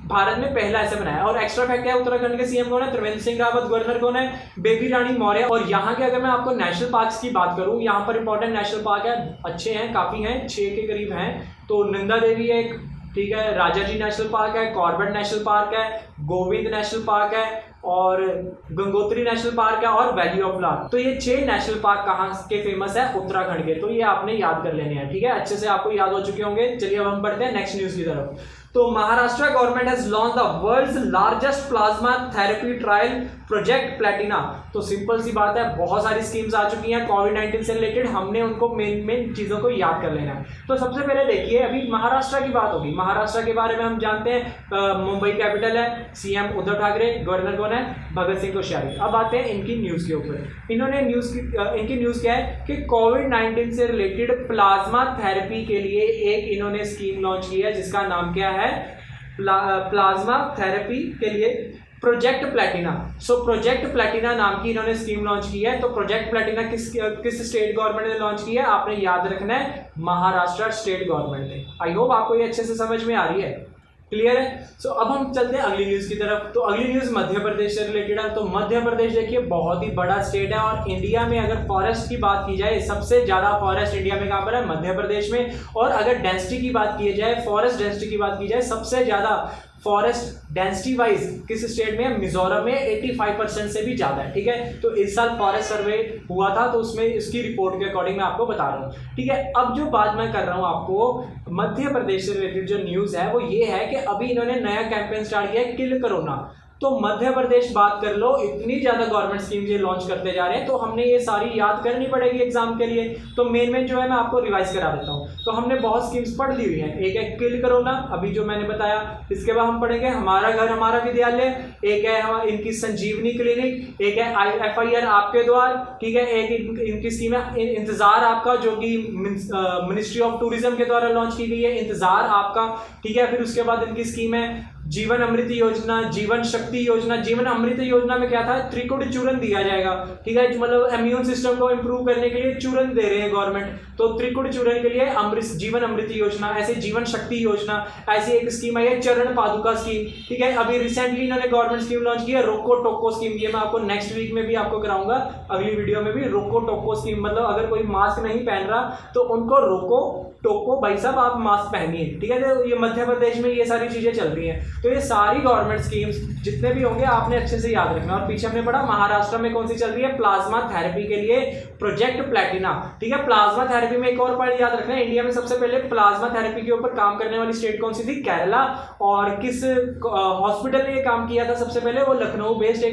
भारत में पहला ऐसे बनाया। और एक्स्ट्रा फैक्ट है, उत्तराखंड के सीएम कौन है? त्रिवेंद्र सिंह रावत। गवर्नर कौन है? बेबी रानी मौर्य। और यहाँ के अगर मैं आपको नेशनल पार्क्स की बात करूँ, यहाँ पर इंपॉर्टेंट नेशनल पार्क है, अच्छे हैं, काफी हैं, 6 के करीब हैं। तो नंदा देवी है एक, ठीक है, राजाजी नेशनल पार्क है, कॉर्बेट नेशनल पार्क है, गोविंद नेशनल पार्क है, और गंगोत्री नेशनल पार्क है, और वैली ऑफ फ्लावर। तो ये 6 नेशनल पार्क कहाँ के फेमस है? उत्तराखंड के। तो ये आपने याद कर लेने हैं, ठीक है, अच्छे से आपको याद हो चुके होंगे। चलिए अब हम बढ़ते हैं नेक्स्ट न्यूज की तरफ। तो Maharashtra government has launch the world's largest plasma therapy trial project Platina. तो सिंपल सी बात है, बहुत सारी स्कीम्स आ चुकी हैं कोविड-19 से रिलेटेड, हमने उनको मेन चीजों को याद कर लेना है। तो सबसे पहले देखिए, अभी महाराष्ट्र की बात होगी। महाराष्ट्र के बारे में हम जानते हैं, मुंबई कैपिटल है, सीएम उद्धव ठाकरे, गवर्नर कौन है? भगत सिंह कोश्यारी। अब आते हैं इनकी न्यूज के ऊपर। इन्होंने इनकी न्यूज क्या है कि कोविड-19 से रिलेटेड प्लाज्मा थेरेपी के लिए एक इन्होंने स्कीम लॉन्च की है, जिसका नाम क्या है? प्लाज्मा थेरेपी के लिए project Platina. So project Platina नाम की इन्होंने स्कीम लॉन्च की है। तो प्रोजेक्ट प्लेटिना किस स्टेट गवर्नमेंट ने लॉन्च की है? आपने याद रखना है, महाराष्ट्र स्टेट गवर्नमेंट ने। आई होप आपको ये अच्छे से समझ में आ रही है, क्लियर है। सो अब हम चलते हैं अगली न्यूज की तरफ। तो अगली न्यूज मध्य प्रदेश से रिलेटेड है। तो मध्य प्रदेश देखिए बहुत ही बड़ा स्टेट है, और इंडिया में अगर फॉरेस्ट की बात की जाए, सबसे ज्यादा फॉरेस्ट इंडिया में कहां पर है? मध्य प्रदेश में। और अगर डेंसिटी की बात की जाए, फॉरेस्ट डेंसिटी की बात की जाए, सबसे ज्यादा फॉरेस्ट डेंसिटी वाइज किस स्टेट में? मिजोरम में 85% से भी ज्यादा है, ठीक है। तो इस साल फॉरेस्ट सर्वे हुआ था, तो उसमें इसकी रिपोर्ट के अकॉर्डिंग मैं आपको बता रहा हूँ, ठीक है। अब जो बात मैं कर रहा हूँ आपको मध्य प्रदेश से रिलेटेड जो न्यूज है वो ये है कि अभी इन्होंने नया कैंपेन स्टार्ट किया है, किल कोरोना। तो मध्य प्रदेश बात कर लो, इतनी ज्यादा गवर्नमेंट स्कीम्स ये लॉन्च करते जा रहे हैं, तो हमने ये सारी याद करनी पड़ेगी एग्जाम के लिए। तो मेन जो है मैं आपको रिवाइज करा देता हूँ। तो हमने बहुत स्कीम्स पढ़ ली हुई हैं। एक है किल कोरोना, अभी जो मैंने बताया। इसके बाद हम पढ़ेंगे हमारा घर हमारा विद्यालय, एक है इनकी संजीवनी क्लिनिक, एक है FIR आपके द्वार, ठीक है, एक इनकी स्कीम है इंतजार आपका, जो कि मिनिस्ट्री ऑफ टूरिज्म के द्वारा लॉन्च की गई है, इंतजार आपका, ठीक है। फिर उसके बाद इनकी स्कीम है जीवन अमृत योजना, जीवन शक्ति योजना। जीवन अमृत योजना में क्या था? त्रिकुट चूर्ण दिया जाएगा, ठीक है, मतलब इम्यून सिस्टम को इंप्रूव करने के लिए चूर्ण दे रहे हैं गवर्नमेंट, तो त्रिकुट चूर्ण के लिए जीवन अमृत योजना। ऐसे जीवन शक्ति योजना, ऐसी एक स्कीम आई है चरण पादुका स्कीम, ठीक है। अभी रिसेंटली इन्होंने गवर्नमेंट स्कीम लॉन्च की है रोको टोको स्कीम। ये मैं आपको नेक्स्ट वीक में भी आपको कराऊंगा, अगली वीडियो में भी। रोको टोको स्कीम मतलब अगर कोई मास्क नहीं पहन रहा तो उनको रोको टोको, भाई साहब आप मास्क पहनिए, ठीक है। तो ये मध्य प्रदेश में ये सारी चीजें चल रही हैं। तो ये सारी गवर्नमेंट स्कीम्स जितने भी होंगे आपने अच्छे से याद रखना। और पीछे हमने पढ़ा महाराष्ट्र में कौन सी चल रही है? प्लाज्मा थेरेपी के लिए प्रोजेक्ट प्लेटिना, ठीक है। प्लाज्मा थेरेपी में एक और पॉइंट याद रखना है, इंडिया में सबसे पहले प्लाज्मा थेरेपी के ऊपर काम करने वाली स्टेट कौन सी थी? केरला। और किस हॉस्पिटल ने ये काम किया था सबसे पहले? वो लखनऊ बेस्ड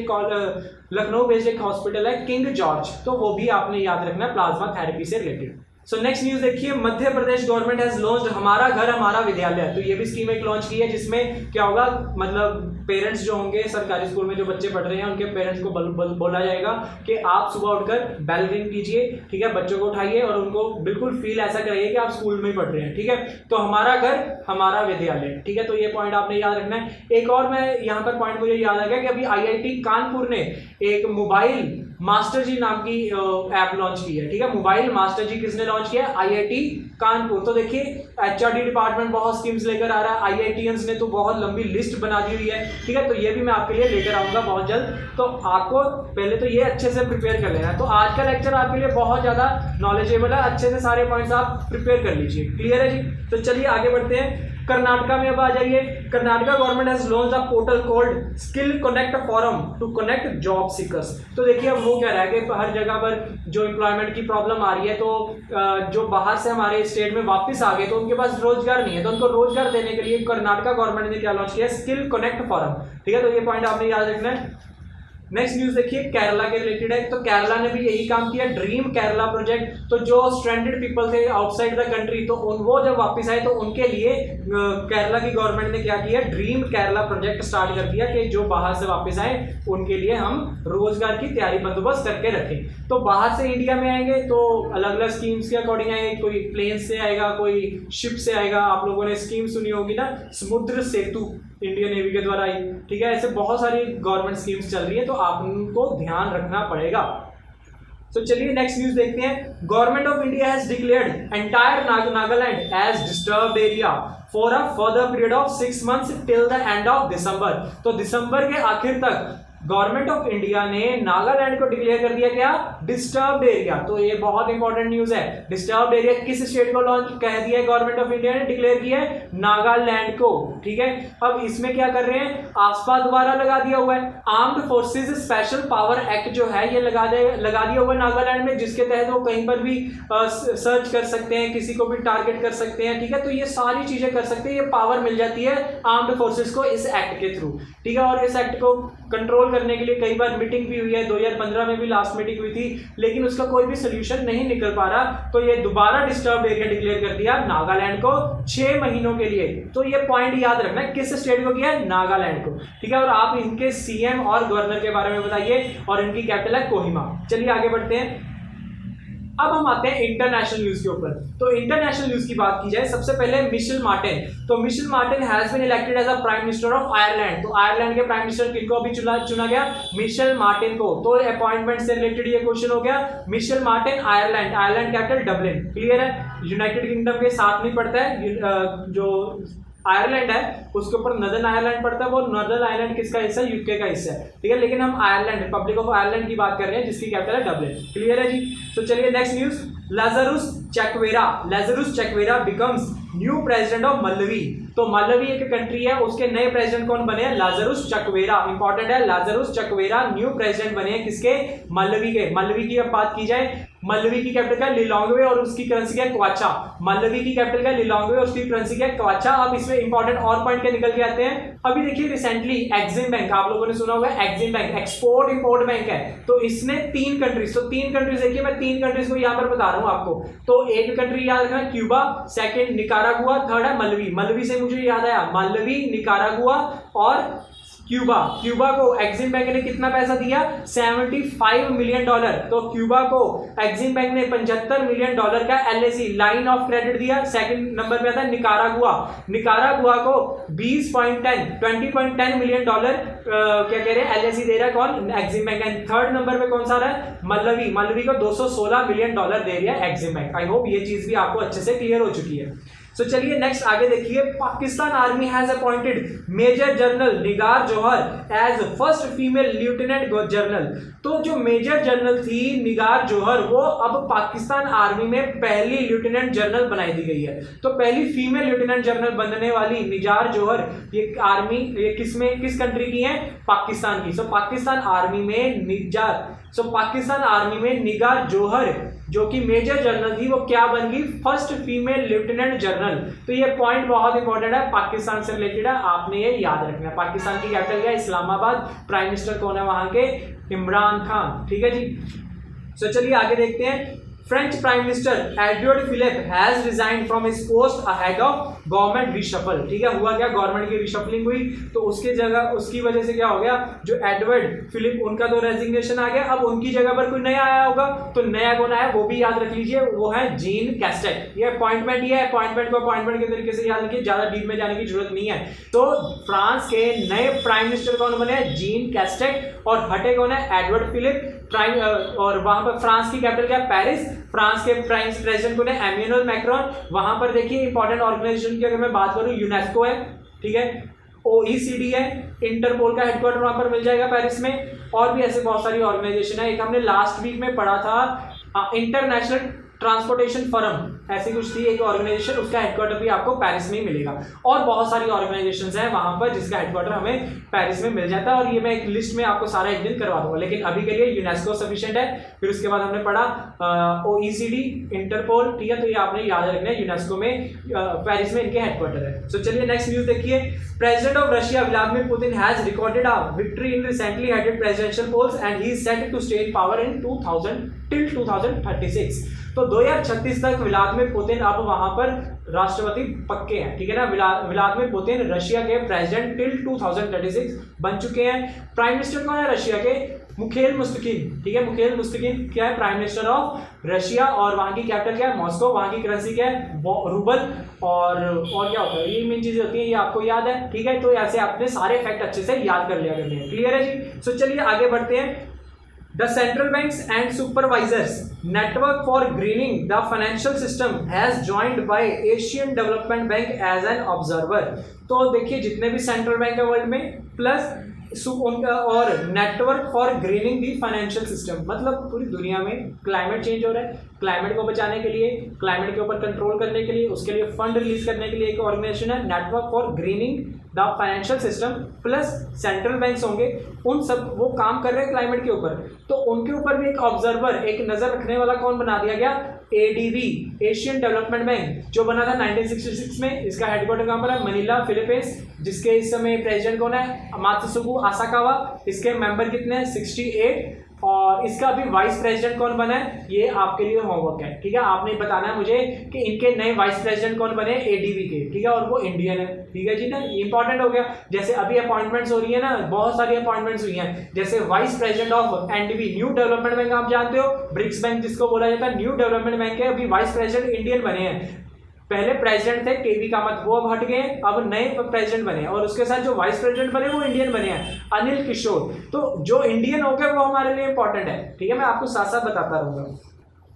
एक हॉस्पिटल है किंग जॉर्ज। तो वो भी आपने याद रखना है प्लाज्मा थेरेपी से रिलेटेड। सो नेक्स्ट न्यूज देखिए, Madhya Pradesh government has launched हमारा घर हमारा विद्यालय। तो ये भी स्कीम एक लॉन्च की है, जिसमें क्या होगा, मतलब पेरेंट्स जो होंगे सरकारी स्कूल में जो बच्चे पढ़ रहे हैं उनके पेरेंट्स को बोला जाएगा कि आप सुबह उठकर बेल रिंग कीजिए, ठीक है, बच्चों को उठाइए और उनको बिल्कुल फील ऐसा कराइए कि आप स्कूल में ही पढ़ रहे हैं, ठीक है। तो हमारा घर हमारा विद्यालय, ठीक है। तो ये पॉइंट आपने याद रखना है। एक और मैं यहाँ पर पॉइंट मुझे याद आ गया कि अभी IIT कानपुर ने एक मोबाइल मास्टर जी नाम की ऐप लॉन्च की है, ठीक है। मोबाइल मास्टर जी किसने लॉन्च किया? IIT कानपुर। तो देखिए HRD डिपार्टमेंट बहुत स्कीम्स लेकर आ रहा है, IITians ने तो बहुत लंबी लिस्ट बना दी हुई है, ठीक है। तो ये भी मैं आपके लिए लेकर आऊंगा बहुत जल्द। तो आपको पहले तो ये अच्छे से प्रिपेयर कर लेना है। तो आज का लेक्चर आपके लिए बहुत ज्यादा नॉलेजेबल है, अच्छे से सारे पॉइंट्स आप प्रिपेयर कर लीजिए, क्लियर है जी। तो चलिए आगे बढ़ते हैं। कर्नाटका में अब आ जाइए। Karnataka government has launched a portal called skill connect forum to connect job seekers. तो देखिए अब वो क्या रहा है कि हर जगह पर जो एम्प्लॉयमेंट की प्रॉब्लम आ रही है, तो जो बाहर से हमारे स्टेट में वापस आ गए तो उनके पास रोजगार नहीं है, तो उनको रोजगार देने के लिए कर्नाटका गवर्नमेंट ने क्या लॉन्च किया? स्किल कनेक्ट फोरम, ठीक है। तो ये पॉइंट आपने याद रखना है। नेक्स्ट न्यूज देखिए केरला के रिलेटेड है। तो केरला ने भी यही काम किया, ड्रीम केरला प्रोजेक्ट। तो जो स्ट्रैंडेड पीपल थे आउटसाइड द कंट्री, तो वो जब वापस आए तो उनके लिए केरला की गवर्नमेंट ने क्या किया, ड्रीम केरला प्रोजेक्ट स्टार्ट कर दिया कि जो बाहर से वापस आए उनके लिए हम रोजगार की तैयारी बंदोबस्त करके रखें। तो बाहर से इंडिया में आएंगे तो अलग अलग स्कीम्स के अकॉर्डिंग आएंगे, कोई प्लेन से आएगा, कोई शिप से आएगा। आप लोगों ने स्कीम सुनी होगी ना, समुद्र सेतु इंडियन नेवी के द्वारा आई, ठीक है। ऐसे बहुत सारी गवर्नमेंट स्कीम्स चल रही है, तो आपको ध्यान रखना पड़ेगा। तो चलिए नेक्स्ट न्यूज देखते हैं। Government of India has declared entire Nagaland as disturbed area for a further period of 6 months till the end of December. तो दिसंबर के आखिर तक गवर्नमेंट ऑफ इंडिया ने नागालैंड को डिक्लेयर कर दिया क्या, डिस्टर्ब्ड एरिया। तो ये बहुत इंपॉर्टेंट न्यूज है। डिस्टर्ब्ड एरिया किस स्टेट को लॉन्च कह दिया है गवर्नमेंट ऑफ इंडिया ने, डिक्लेयर किया है नागालैंड को, ठीक है। अब इसमें क्या कर रहे हैं, आफ्सपा द्वारा लगा दिया हुआ है, armed forces special power act जो है ये लगा दिया हुआ है नागालैंड में, जिसके तहत वो कहीं पर भी सर्च कर सकते हैं, किसी को भी टारगेट कर सकते हैं, ठीक है। तो ये सारी चीजें कर सकते हैं, ये पावर मिल जाती है आर्म्ड फोर्सेज को इस एक्ट के थ्रू, ठीक है। और इस एक्ट को कंट्रोल करने के लिए कई बार मीटिंग भी हुई है, 2015 में भी लास्ट मीटिंग हुई थी, लेकिन उसका कोई भी सोल्यूशन नहीं निकल पा रहा। तो ये दोबारा डिस्टर्ब्ड एरिया डिक्लेयर कर दिया नागालैंड को 6 महीनों के लिए। तो ये पॉइंट याद रखना है, किस स्टेट को किया है, नागालैंड को, ठीक है। और आप इनके सीएम और गवर्नर के बारे में बताइए, और इनकी कैपिटल है कोहिमा। चलिए आगे बढ़ते हैं। अब हम आते हैं इंटरनेशनल न्यूज के ऊपर। तो इंटरनेशनल न्यूज की बात की जाए, सबसे पहले मिशेल मार्टिन। तो Micheal Martin has been elected as a prime minister of Ireland. तो आयरलैंड के प्राइम मिनिस्टर किनको अभी चुना गया, मिशेल मार्टिन को। तो अपॉइंटमेंट से रिलेटेड ये क्वेश्चन हो गया। Micheal Martin Ireland capital Dublin, clear है। यूनाइटेड किंगडम के साथ नहीं पड़ता है, जो आयरलैंड है उसके ऊपर नदर्न आयरलैंड पड़ता है। वो नदर्न आयरलैंड किसका हिस्सा है, यूके का हिस्सा है, ठीक है। लेकिन हम आयरलैंड, रिपब्लिक ऑफ आयरलैंड की बात कर रहे हैं, जिसकी कैपिटल है डबलिन, क्लियर है जी। तो चलिए next news, Lazarus Chakwera becomes new president of Malawi. तो मलवी एक कंट्री है, उसके नए प्रेसिडेंट कौन बने हैं, लाजरुस चेक्वेरा। इंपॉर्टेंट है, लाजरुस चेक्वेरा न्यू प्रेसिडेंट बने हैं किसके, मलवी के। मलवी की अब बात की जाए, मलवी की कैपिटल है लिलोंग्वे और उसकी करेंसी क्या है, क्वाचा। मलवी की कैपिटल है लिलोंग्वे और उसकी करेंसी क्या है, क्वाचा। अब इसमें इंपॉर्टेंट और पॉइंट क्या निकल के आते हैं। अभी देखिए रिसेंटली एक्सिम बैंक, आप लोगों ने सुना होगा Exim bank export import bank है। तो इसने 3 कंट्रीज, तो 3 कंट्रीज देखिए, मैं 3 कंट्रीज को यहाँ पर बता रहा हूँ आपको। तो एक कंट्री याद रखना क्यूबा, सेकंड निकारागुआ, थर्ड है मलवी। मलवी से मुझे याद आया, मलवी, निकारागुआ और क्यूबा को एक्सिम बैंक ने कितना पैसा दिया, $75 मिलियन। तो क्यूबा को एक्सिम बैंक ने $75 मिलियन का एलएसी लाइन ऑफ क्रेडिट दिया। सेकंड नंबर पे आता है निकारागुआ को 20.10 मिलियन क्या कह रहे हैं, एलएसी दे रहा है कौन, Exim bank. And third number पे कौन सा रहा है, मलवी को $216 मिलियन दे रहा है एक्सिम बैंक। आई होप ये चीज भी आपको अच्छे से क्लियर हो चुकी है। तो चलिए नेक्स्ट आगे देखिए, Pakistan army has appointed major general Nigar Johar as first female lieutenant general. तो जो मेजर जनरल थी निगार जौहर, वो अब पाकिस्तान आर्मी में पहली लेफ्टिनेंट जनरल बनाई दी गई है। तो पहली फीमेल लेफ्टिनेंट जनरल बनने वाली निगार जौहर, ये आर्मी ये किस कंट्री की है, पाकिस्तान की। सो पाकिस्तान आर्मी में निगार जौहर जो कि मेजर जनरल थी, वो क्या बन गई, फर्स्ट फीमेल लेफ्टिनेंट जनरल। तो ये पॉइंट बहुत इंपॉर्टेंट है, पाकिस्तान से रिलेटेड है, आपने ये याद रखना है। पाकिस्तान की कैपिटल क्या है, इस्लामाबाद। प्राइम मिनिस्टर कौन है वहां के, इमरान खान, ठीक है जी। तो चलिए आगे देखते हैं। French prime minister Edouard Philippe has resigned from his post ahead of government reshuffle. ठीक है, हुआ क्या, गवर्नमेंट की रिशफलिंग हुई, तो उसके जगह उसकी वजह से क्या हो गया, जो एडवर्ड फिलिप उनका तो रेजिग्नेशन आ गया, अब उनकी जगह पर कोई नया आया होगा। तो नया कौन आया वो भी याद रख लीजिए, वो है जीन कैस्टेक। ये अपॉइंटमेंट को अपॉइंटमेंट के तरीके से याद रखिए, ज्यादा डीप में जाने की जरूरत नहीं है। तो फ्रांस के नए प्राइम मिनिस्टर कौन बने, जीन कैस्टेक, और हटे कौन है, एडवर्ड फिलिप। और वहां पर फ्रांस की कैपिटल क्या है, पेरिस। फ्रांस के प्राइम प्रेसिडेंट कौन है, एमेनुअल मैक्रोन। वहां पर देखिए इंपॉर्टेंट ऑर्गेनाइजेशन की अगर मैं बात करूं, यूनेस्को है, ठीक है, OECD है, इंटरपोल का हेडक्वार्टर वहां पर मिल जाएगा पेरिस में, और भी ऐसे बहुत सारी ऑर्गेनाइजेशन है। एक हमने लास्ट वीक में पढ़ा था इंटरनेशनल ट्रांसपोर्टेशन फर्म ऐसी कुछ थी एक ऑर्गेनाइजेशन, उसका हेडक्वार्टर भी आपको पेरिस में ही मिलेगा। और बहुत सारी ऑर्गेनाइजेशंस हैं वहां पर जिसका हेडक्वार्टर हमें पेरिस में मिल जाता है, और ये मैं एक लिस्ट में आपको सारा एक दिन करवा दूंगा, लेकिन अभी के लिए यूनेस्को सफिशिएंट है। फिर उसके बाद हमने पढ़ा OECD, इंटरपोल, ठीक है, तो ये आपने याद रखना है, यूनेस्को में पेरिस में इनके हेडक्वार्टर है। सो चलिए नेक्स्ट न्यूज देखिए। President of Russia Vladimir Putin has recorded a victory in recently headed presidential polls and he is set to stay in power in 2036। तो 2036 तक व्लादिमीर पुतिन अब वहां पर राष्ट्रपति पक्के हैं, ठीक है ना। व्लादिमीर पुतिन रशिया के प्रेसिडेंट टिल 2036 बन चुके हैं। प्राइम मिनिस्टर कौन है रशिया के? मिखाइल मुश्ताकिन, ठीक है। मिखाइल मुश्ताकिन क्या है? प्राइम मिनिस्टर ऑफ रशिया, और वहां की कैपिटल क्या है? मॉस्को। वहां की करेंसी क्या है? रूबल। और क्या होता है? ये मेन चीजें होती है, ये आपको याद है, ठीक है। तो ऐसे आपने सारे फैक्ट अच्छे से याद कर लिया करने हैं, क्लियर है जी। सो चलिए आगे बढ़ते हैं। The central banks and supervisors network for greening the financial system has joined by Asian Development Bank as an observer। तो देखिए जितने भी सेंट्रल बैंक है वर्ल्ड में प्लस उनका और network for grinning the financial system, मतलब पूरी दुनिया में क्लाइमेट चेंज हो रहा है, क्लाइमेट को बचाने के लिए, क्लाइमेट के ऊपर कंट्रोल करने के लिए, उसके लिए फंड रिलीज करने के लिए एक ऑर्गेनाइजेशन है network for grinning the financial system, plus central banks होंगे, उन सब वो काम कर रहे हैं क्लाइमेट के ऊपर। तो उनके ऊपर भी एक ऑब्जर्वर, एक नजर रखने वाला कौन बना दिया गया? ADB, एशियन डेवलपमेंट बैंक, जो बना था 1966 में। इसका हेडक्वार्टर कहाँ पर है? Manila, Philippines. जिसके इस समय प्रेसिडेंट कौन है? मात्सुगु आसाकावा। इसके मेंबर कितने हैं? 68। और इसका अभी वाइस प्रेसिडेंट कौन बना है? ये आपके लिए होमवर्क है, ठीक है। आपने बताना है मुझे कि इनके नए वाइस प्रेसिडेंट कौन बने ADB के, ठीक है, और वो इंडियन है, ठीक है जी ना। इंपॉर्टेंट हो गया। जैसे अभी अपॉइंटमेंट्स हो रही है ना, बहुत सारी अपॉइंटमेंट्स हुई हैं, जैसे vice president of NDB, new development bank, आप जानते हो, ब्रिक्स बैंक जिसको बोला जाता है, न्यू डेवलपमेंट बैंक है। अभी वाइस प्रेसिडेंट इंडियन बने हैं। पहले प्रेसिडेंट थे KV कामत, वो अब हट गए, अब नए प्रेसिडेंट बने, और उसके साथ जो वाइस प्रेसिडेंट बने वो इंडियन बने हैं, अनिल किशोर। तो जो इंडियन हो गए वो हमारे लिए इंपॉर्टेंट है, ठीक है। मैं आपको साथ साथ बताता रहूंगा।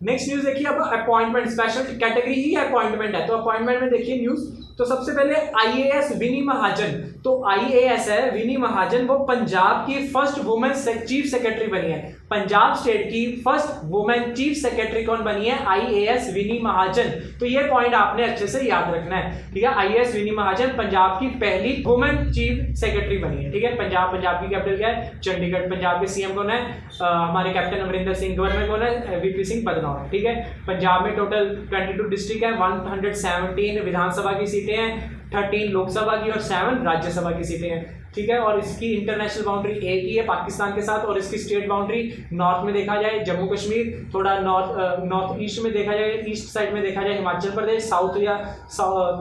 नेक्स्ट न्यूज देखिए। अब अपॉइंटमेंट, स्पेशल कैटेगरी ही अपॉइंटमेंट है, तो अपॉइंटमेंट में देखिए न्यूज। तो सबसे पहले IAS विनी महाजन। तो IAS है विनी महाजन, वो पंजाब की फर्स्ट वुमेन चीफ सेक्रेटरी बनी है। पंजाब स्टेट की फर्स्ट वुमेन चीफ सेक्रेटरी कौन बनी है? IAS विनी महाजन। तो ये पॉइंट आपने अच्छे से याद रखना है, ठीक है। IAS विनी महाजन पंजाब की पहली वुमेन चीफ सेक्रेटरी बनी है, ठीक है। पंजाब की कैपिटल क्या है? चंडीगढ़। पंजाब के CM कौन है? हमारे कैप्टन अमरिंदर सिंह। गवर्नर कौन है? VP सिंह बदनौर, ठीक है। पंजाब में टोटल 22 डिस्ट्रिक्ट है, 117 विधानसभा की सीटें हैं, 13 लोकसभा की और 7 राज्यसभा की सीटें हैं, ठीक है। और इसकी इंटरनेशनल बाउंड्री एक ही है पाकिस्तान के साथ, और इसकी स्टेट बाउंड्री नॉर्थ में देखा जाए जम्मू कश्मीर, थोड़ा नॉर्थ ईस्ट में देखा जाए, ईस्ट साइड में देखा जाए हिमाचल प्रदेश, साउथ या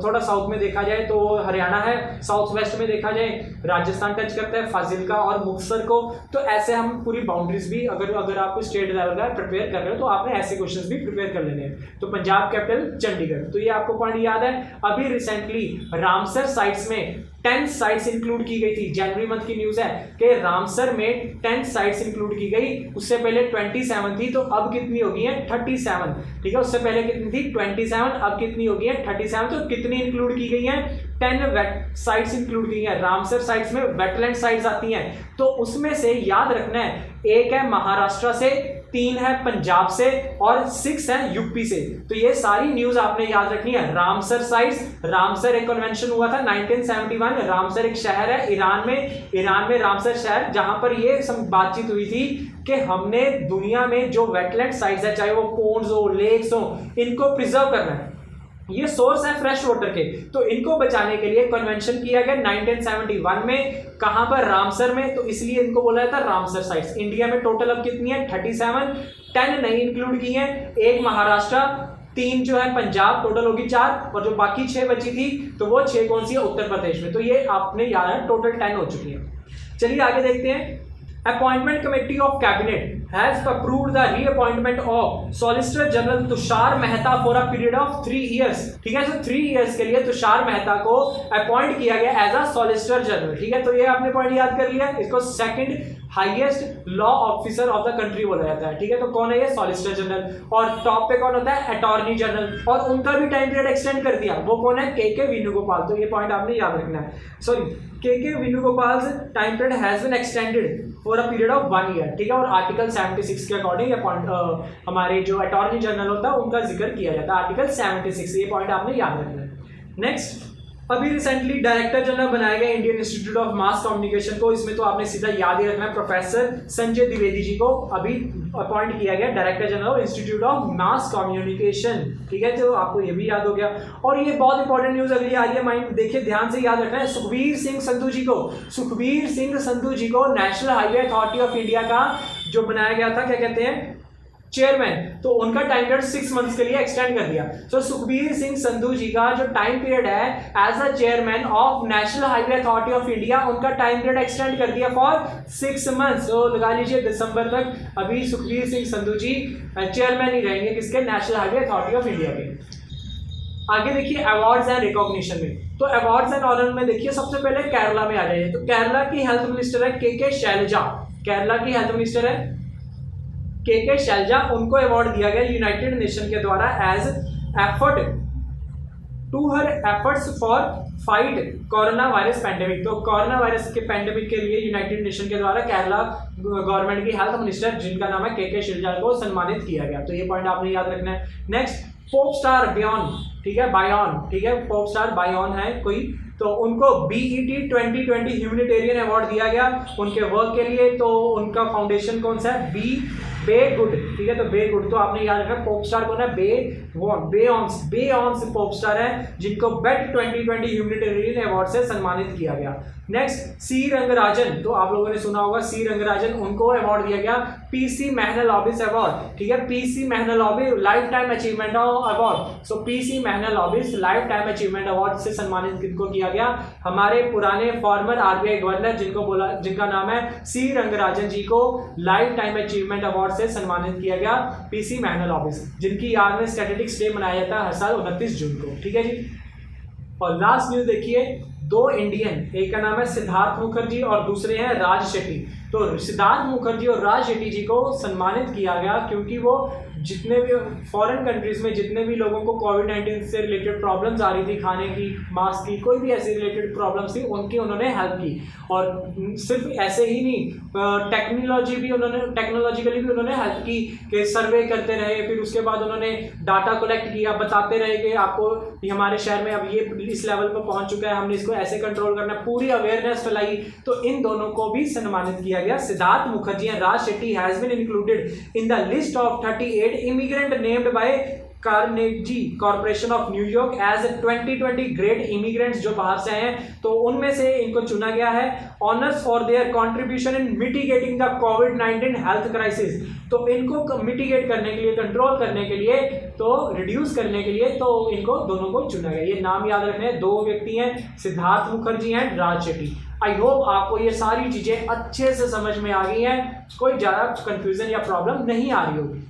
थोड़ा साउथ में देखा जाए तो हरियाणा है, साउथ वेस्ट में देखा जाए राजस्थान टच करता है, फाजिल्का और मुक्तसर को। तो ऐसे हम पूरी बाउंड्रीज भी अगर आप स्टेट लेवल का प्रिपेयर कर रहे हो तो आपने ऐसे क्वेश्चन भी प्रिपेयर कर लेने हैं। तो पंजाब कैपिटल चंडीगढ़, तो ये आपको पॉइंट याद है। अभी रिसेंटली रामसर साइट्स में 10 साइट्स इंक्लूड की गई थी, जनवरी मंथ की न्यूज है कि रामसर में 10 साइट्स इंक्लूड की गई। उससे पहले 27 थी, तो अब कितनी हो गई है? 37, ठीक है। उससे पहले कितनी थी? 27, अब कितनी हो गई है? 37। तो कितनी इंक्लूड की गई है? 10 साइट्स इंक्लूड की है। रामसर साइट्स में वेटलैंड साइट्स आती हैं, तो उसमें से याद रखना है, एक है महाराष्ट्र से, 3 है पंजाब से, और 6 है यूपी से। तो ये सारी न्यूज आपने याद रखनी है। रामसर साइट्स, रामसर एक कन्वेंशन हुआ था 1971। रामसर एक शहर है ईरान में रामसर शहर, जहां पर ये बातचीत हुई थी कि हमने दुनिया में जो वेटलैंड साइट्स है, चाहे वो पोन्ड्स हो, लेक्स हो, इनको प्रिजर्व करना है। ये सोर्स है फ्रेश वाटर के, तो इनको बचाने के लिए कन्वेंशन किया गया 1971 में। कहां पर? रामसर में। तो इसलिए इनको बोला जाता है रामसर साइट्स। इंडिया में टोटल अब कितनी है? 37, 10 नहीं इंक्लूड की है, एक महाराष्ट्र, 3 जो है पंजाब, टोटल होगी 4, और जो बाकी 6 बची थी तो वो 6 कौन सी है? उत्तर प्रदेश में। तो ये आपने याद है, टोटल 10 हो चुकी है। चलिए आगे देखते हैं। Appointment committee of cabinet has approved the reappointment of solicitor general Tushar Mehta for a period of 3 years, ठीक है। तो 3 इयर्स के लिए तुषार मेहता को अपॉइंट किया गया एज अ सॉलिसिटर जनरल, ठीक है। तो ये आपने पॉइंट याद कर लिया। इसको second highest law officer of the country बोला जाता है, ठीक है। तो कौन है ये? Solicitor general. और टॉप पे कौन होता है? Attorney general. और उनका भी टाइम पीरियड एक्सटेंड कर दिया, वो कौन है? के वेणुगोपाल। तो ये पॉइंट आपने याद रखना है। Sorry, K Venugopal time period has been extended for a period of 1 year, ठीक है। और आर्टिकल 76 के अकॉर्डिंग ये पॉइंट हमारे जो अटॉर्नी जनरल होता है उनका जिक्र किया जाता है, आर्टिकल 76। ये पॉइंट आपने याद रखना है। नेक्स्ट, अभी रिसेंटली डायरेक्टर जनरल बनाया गया Indian institute of mass communication को। इसमें तो आपने सीधा याद ही रखना है, प्रोफेसर संजय द्विवेदी जी को अभी अपॉइंट किया गया director general institute of mass communication, ठीक है। तो आपको ये भी याद हो गया। और ये बहुत इंपॉर्टेंट न्यूज अगली आ रही है, माइंड देखिए ध्यान से याद रखना है। सुखबीर सिंह संधू जी को national highway authority of India का जो बनाया गया था, क्या कहते हैं, चेयरमैन, तो उनका टाइम पीरियड 6 मंथ्स के लिए एक्सटेंड कर दिया। तो सुखबीर सिंह संधू जी का जो टाइम पीरियड है as a chairman of national highway authority of India, उनका टाइम पीरियड एक्सटेंड कर दिया फॉर 6 मंथ्स। तो लगा लीजिए दिसंबर तक अभी सुखबीर सिंह संधू जी चेयरमैन ही रहेंगे किसके? National highway authority of India के। आगे देखिए अवार्ड्स एंड रिकॉग्निशन में, तो अवार्ड्स एंड ऑनर में देखिए सबसे पहले केरला में आ जाइए। तो केरला की हेल्थ मिनिस्टर है के शैलजा, केरला की हेल्थ मिनिस्टर है के शैलजा। उनको अवार्ड दिया गया यूनाइटेड नेशन के द्वारा as effort to her efforts for fight corona virus pandemic. तो कोरोना वायरस के पैंडेमिक के लिए यूनाइटेड नेशन के द्वारा केरला गवर्नमेंट की हेल्थ मिनिस्टर जिनका नाम है के शैलजा को सम्मानित किया गया। तो ये पॉइंट आपने याद रखना है। नेक्स्ट, पॉप स्टार बायोन, ठीक है, बायोन, ठीक है, पॉप स्टार बायोन है कोई, तो उनको BET 2020 ह्यूमैनिटेरियन अवार्ड दिया गया उनके वर्क के लिए। तो उनका फाउंडेशन कौन सा है? बे गुड, ठीक है। तो बे गुड, तो आपने याद रखा पॉप स्टार कौन है? बेयॉन्स पॉप स्टार है जिनको बेट 2020 ह्यूमैनिटेरियन अवार्ड से सम्मानित किया गया। नेक्स्ट, सी रंगराजन, तो आप लोगों ने सुना होगा सी रंगराजन, उनको अवार्ड दिया गया PC मेहनलॉबिस अवार्ड, ठीक है। PC Mahalanobis life time achievement award. So PC Mahalanobis life time achievement award से सम्मानित किनको किया गया? हमारे पुराने फॉर्मर RBI गवर्नर जिनका नाम है सी रंगराजन जी को लाइफ टाइम अचीवमेंट अवार्ड से सम्मानित किया गया PC मेहनलॉबिस, जिनकी याद में स्टैटिस्टिक्स डे मनाया जाता है हर साल 29 जून को, ठीक है जी। और लास्ट न्यूज देखिए, 2 इंडियन, एक का नाम है सिद्धार्थ मुखर्जी और दूसरे हैं राज शेट्टी। तो सिद्धार्थ मुखर्जी और राज शेट्टी जी को सम्मानित किया गया क्योंकि वो जितने भी फॉरेन कंट्रीज में जितने भी लोगों को कोविड-19 से रिलेटेड प्रॉब्लम्स आ रही थी, खाने की, मास्क की, कोई भी ऐसी रिलेटेड प्रॉब्लम्स थी, उनकी उन्होंने हेल्प की। और सिर्फ ऐसे ही नहीं, टेक्नोलॉजिकली भी उन्होंने हेल्प की कि सर्वे करते रहे, फिर उसके बाद उन्होंने डाटा कलेक्ट किया, बताते रहे कि आपको हमारे शहर में अब ये इस लेवल पर पहुंच चुका है, हमने इसको ऐसे कंट्रोल करना है, पूरी अवेयरनेस फैलाई। तो इन दोनों को भी सम्मानित किया गया। Siddhartha Mukherjee and Raj Shetty has been included in the list of 38 immigrant named by Carnegie Corporation of New York as 2020 great immigrants, जो बाहर से हैं, तो उनमें से इनको चुना गया है honours for their contribution in mitigating the covid health crisis. तो इनको मिटिगेट करने के लिए, कंट्रोल करने के लिए, तो रिड्यूस करने के लिए, तो इनको दोनों को चुना गया। ये नाम याद रखने हैं, 2 व्यक्ति हैं, Siddharth Mukherjee and Raj Shetty. I hope आपको ये सारी चीजें अच्छे से समझ में आ गई हैं, कोई ज्यादा कंफ्यूजन या प्रॉब्लम नहीं आ रही होगी।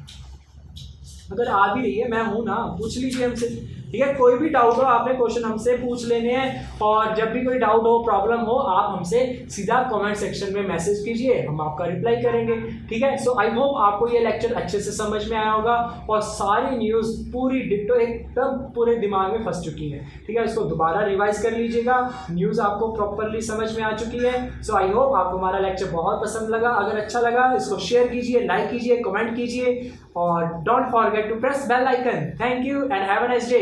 अगर आ भी रही है, मैं हूं ना, पूछ लीजिए हमसे, ठीक है। कोई भी डाउट हो आपने क्वेश्चन हमसे पूछ लेने हैं, और जब भी कोई डाउट हो, प्रॉब्लम हो, आप हमसे सीधा कमेंट सेक्शन में मैसेज कीजिए, हम आपका रिप्लाई करेंगे, ठीक है। सो आई होप आपको ये लेक्चर अच्छे से समझ में आया होगा और सारी न्यूज़ पूरी डिट्टो एकदम पूरे दिमाग में फंस चुकी है, ठीक है। इसको दोबारा रिवाइज कर लीजिएगा, न्यूज़ आपको प्रॉपरली समझ में आ चुकी है। सो आई होप आपको हमारा लेक्चर बहुत पसंद लगा। अगर अच्छा लगा इसको शेयर कीजिए, लाइक कीजिए, कमेंट कीजिए, और don't forget to press bell icon. Thank you and have a nice day.